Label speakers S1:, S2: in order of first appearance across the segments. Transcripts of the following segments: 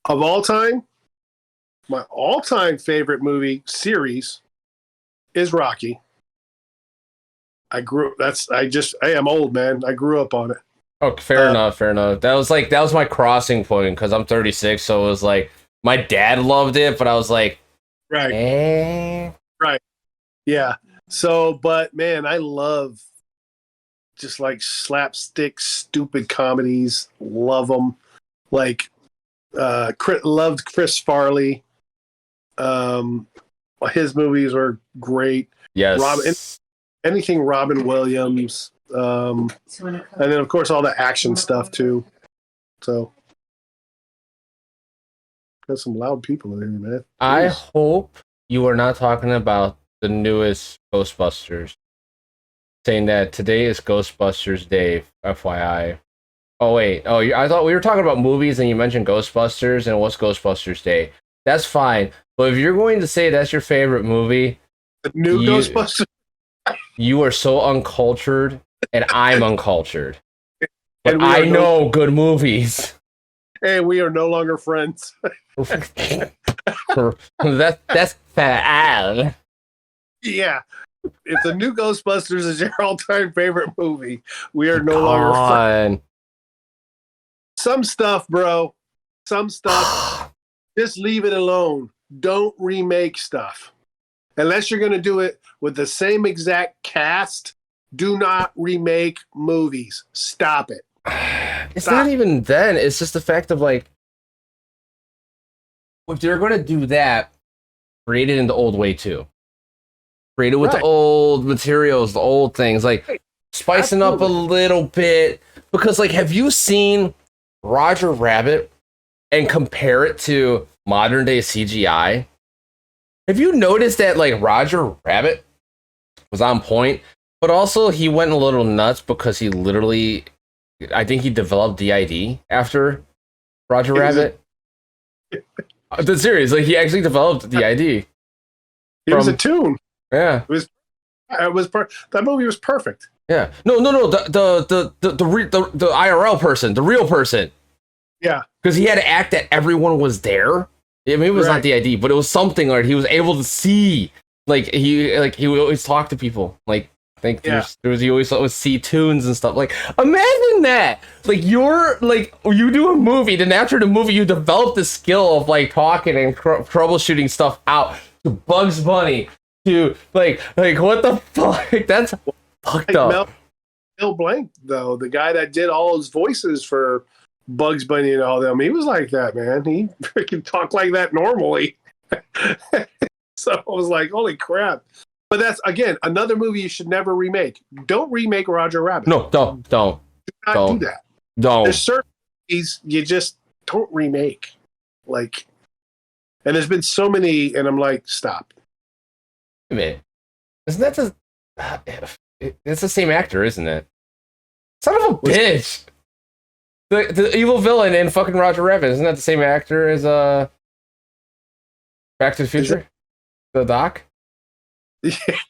S1: Of all time, my all-time favorite movie series is Rocky. I am old, man. I grew up on it.
S2: Oh, fair enough, fair enough. That was my crossing point because I'm 36, so it was like my dad loved it, but I was like,
S1: Right.
S2: eh.
S1: Right. Yeah. So, but man, I love just like slapstick, stupid comedies. Love them. Like, loved Chris Farley. His movies were great.
S2: Yes.
S1: Anything Robin Williams. And then of course all the action stuff too. So, got some loud people in here, man.
S2: I hope you are not talking about the newest Ghostbusters. Saying that today is Ghostbusters Day, FYI. Oh, wait. Oh, I thought we were talking about movies and you mentioned Ghostbusters and what's Ghostbusters Day. That's fine. But if you're going to say that's your favorite movie,
S1: the new Ghostbusters,
S2: you are so uncultured and I'm uncultured. But I know good movies.
S1: Hey, we are no longer friends.
S2: That's bad.
S1: Yeah. If the new Ghostbusters is your all-time favorite movie, we are no longer friends. Some stuff, bro. Some stuff. Just leave it alone. Don't remake stuff. Unless you're going to do it with the same exact cast, do not remake movies. Stop it.
S2: It's not even then. It's just the fact of like, if they're going to do that, create it in the old way too. Create it with the old materials, the old things, like spicing up a little bit. Because like, have you seen Roger Rabbit and compare it to modern day CGI? Have you noticed that like Roger Rabbit was on point, but also he went a little nuts because he literally, I think he developed DID after Roger Rabbit. The series, like he actually developed DID.
S1: It was a tune.
S2: Yeah,
S1: it was that movie was perfect.
S2: Yeah, no. The IRL person, the real person.
S1: Yeah,
S2: because he had to act that everyone was there. I mean, it was not DID, but it was something like he was able to see. Like he would always talk to people. Like he always see tunes and stuff. Like imagine that. Like you do a movie, then after the movie you develop the skill of like talking and troubleshooting stuff out to Bugs Bunny. To like what the fuck? That's fucked up.
S1: Mel Blanc, though, the guy that did all his voices for Bugs Bunny and all them, he was like that, man. He freaking talked like that normally. So I was like, holy crap. But that's, again, another movie you should never remake. Don't remake Roger Rabbit.
S2: No, don't.
S1: Do not do that.
S2: Don't.
S1: There's certain movies you just don't remake. Like, and there's been so many, and I'm like, stop.
S2: Wait a minute. Isn't that it's the same actor, isn't it? Son of a bitch! The evil villain in fucking Roger Rabbit, isn't that the same actor as Back to the Future? The Doc?
S1: Yeah.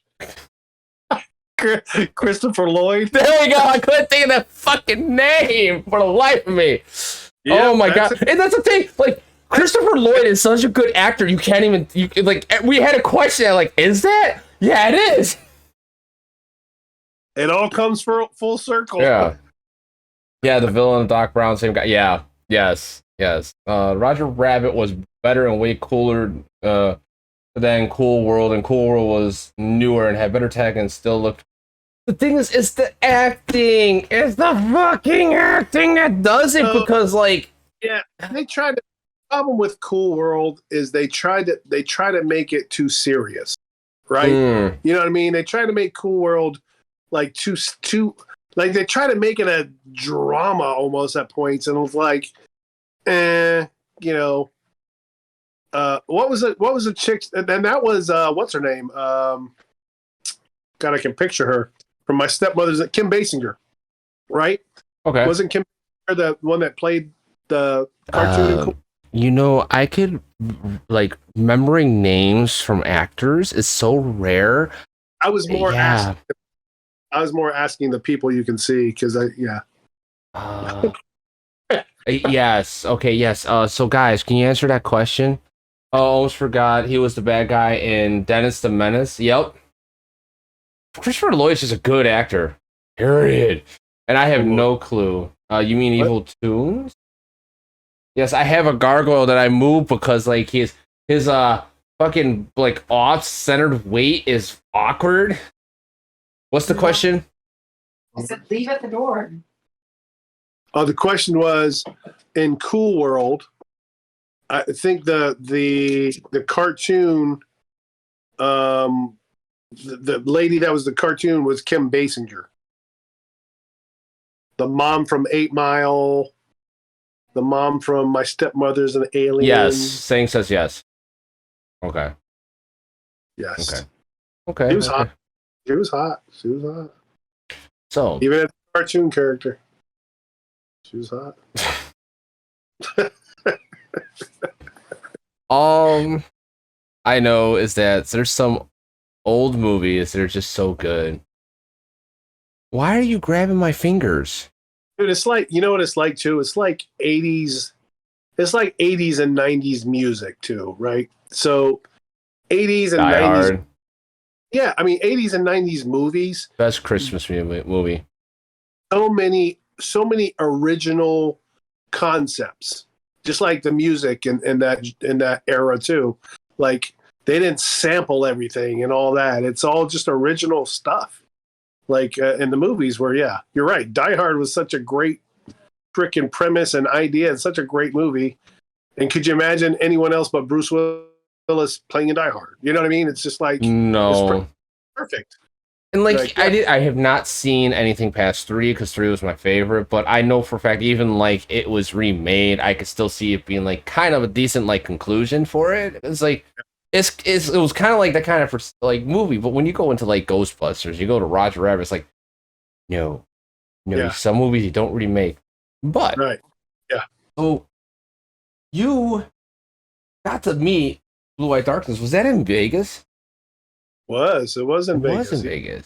S1: Christopher Lloyd.
S2: There we go. I couldn't think of that fucking name for the life of me. Yeah, oh my god! And that's the thing. Like Christopher Lloyd is such a good actor. You can't even. We had a question. Like, is that? Yeah, it is.
S1: It all comes full circle.
S2: Yeah. Yeah, the villain, Doc Brown, same guy. Yeah. Yes. Roger Rabbit was better and way cooler than Cool World, and Cool World was newer and had better tech and still looked. The thing is, it's the acting. It's the fucking acting that does it because, like,
S1: yeah, they tried. The problem with Cool World is they try to make it too serious, right? You know what I mean? They try to make Cool World like too like they try to make it a drama almost at points, and it was like, you know. What was it? What was the chick? And that was what's her name? God, I can picture her from My Stepmother's. Kim Basinger, right?
S2: Okay.
S1: Wasn't Kim the one that played the cartoon?
S2: You know, I could like remembering names from actors is so rare.
S1: I was more asking the people you can see because
S2: Yes. Okay. Yes. So guys, can you answer that question? Oh, almost forgot. He was the bad guy in Dennis the Menace. Yep. Christopher Lloyd's just a good actor. Period. And I have no clue. You mean
S1: What?
S2: Evil Toons? Yes, I have a gargoyle that I move because like his fucking like off-centered weight is awkward. What's the question?
S3: I said, leave at the door.
S1: The question was, in Cool World, I think the cartoon, the lady that was the cartoon was Kim Basinger, the mom from 8 Mile, the mom from My Stepmother's an Alien.
S2: Yes, Sang says yes. Okay.
S1: Yes.
S2: Okay. Okay.
S1: She was hot. She was hot. She was hot.
S2: So
S1: even as a cartoon character, she was hot.
S2: I know is that there's some old movies that are just so good. Why are you grabbing my fingers?
S1: Dude, it's like, you know what it's like too? It's like 80s. It's like 80s and 90s music too, right? So 80s and
S2: Die
S1: 90s.
S2: Hard.
S1: Yeah, I mean 80s and 90s movies.
S2: Best Christmas movie.
S1: So many original concepts. Just like the music in that era too. Like they didn't sample everything and all that. It's all just original stuff. Like in the movies where, yeah, you're right. Die Hard was such a great freaking premise and idea. It's such a great movie. And could you imagine anyone else but Bruce Willis playing in Die Hard? You know what I mean? It's just like,
S2: no,
S1: it's perfect.
S2: And like I have not seen anything past 3 because 3 was my favorite, but I know for a fact even like it was remade, I could still see it being like kind of a decent like conclusion for it. It's like it was kind of like that kind of like movie, but when you go into like Ghostbusters, you go to Roger Rabbit, it's like no, some movies you don't remake, but
S1: right, yeah.
S2: So you got to meet Blue Eye Darkness. Was that in Vegas?
S1: It was in Vegas.
S2: It was in Vegas.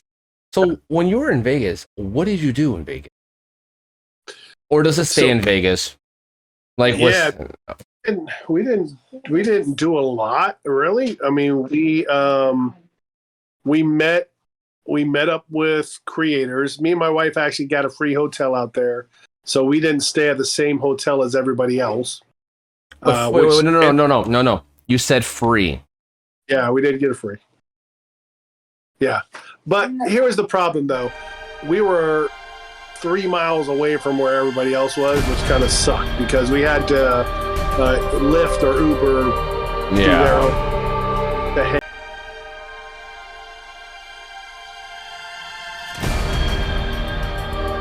S2: So when you were in Vegas, what did you do in Vegas? Or does it stay in Vegas? Like,
S1: yeah, we didn't do a lot really. I mean, we met up with creators. Me and my wife actually got a free hotel out there, so we didn't stay at the same hotel as everybody else.
S2: Wait, no. You said free.
S1: Yeah, we did get it free. Yeah, but here was the problem though. We were 3 miles away from where everybody else was, which kind of sucked because we had to Lyft or Uber.
S2: Yeah.